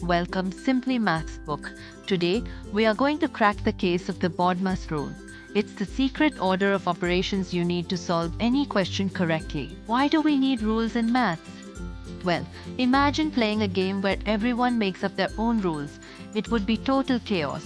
Welcome Simply Maths book. Today, we are going to crack the case of the BODMAS rule. It's the secret order of operations you need to solve any question correctly. Why do we need rules in maths? Well, imagine playing a game where everyone makes up their own rules. It would be total chaos.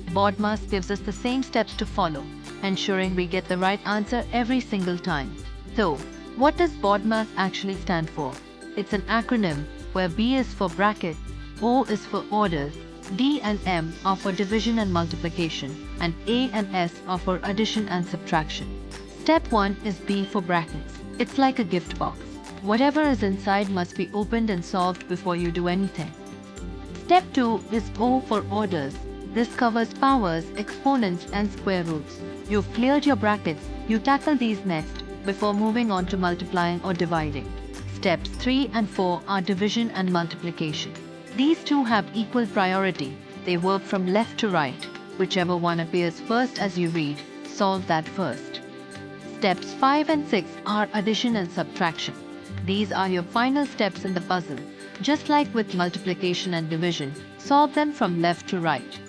BODMAS gives us the same steps to follow, ensuring we get the right answer every single time. So, what does BODMAS actually stand for? It's an acronym where B is for bracket, O is for orders, D and M are for division and multiplication, and A and S are for addition and subtraction. Step 1 is B for brackets. It's like a gift box. Whatever is inside must be opened and solved before you do anything. Step 2 is O for orders. This covers powers, exponents, and square roots. You've cleared your brackets. You tackle these next before moving on to multiplying or dividing. Steps 3 and 4 are division and multiplication. These two have equal priority. They work from left to right. Whichever one appears first as you read, solve that first. Steps 5 and 6 are addition and subtraction. These are your final steps in the puzzle. Just like with multiplication and division, solve them from left to right.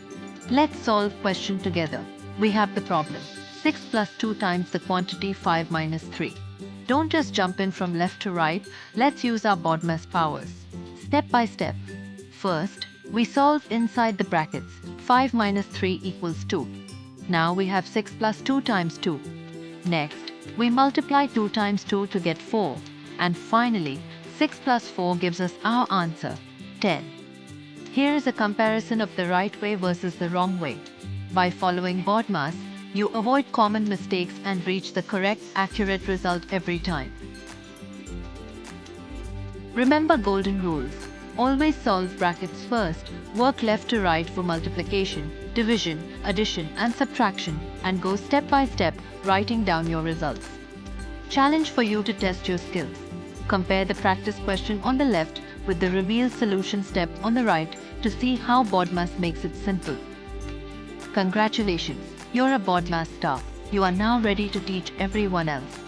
Let's solve question together. We have the problem. 6 plus 2 times the quantity 5 minus 3. Don't just jump in from left to right. Let's use our BODMAS powers. Step by step. First, we solve inside the brackets. 5 minus 3 equals 2. Now we have 6 plus 2 times 2. Next, we multiply 2 times 2 to get 4. And finally, 6 plus 4 gives us our answer, 10. Here is a comparison of the right way versus the wrong way. By following BODMAS, you avoid common mistakes and reach the correct, accurate result every time. Remember golden rules. Always solve brackets first, work left to right for multiplication, division, addition, and subtraction, and go step by step, writing down your results. Challenge for you to test your skills. Compare the practice question on the left with the reveal solution step on the right to see how BODMAS makes it simple. Congratulations, you're a BODMAS star. You are now ready to teach everyone else.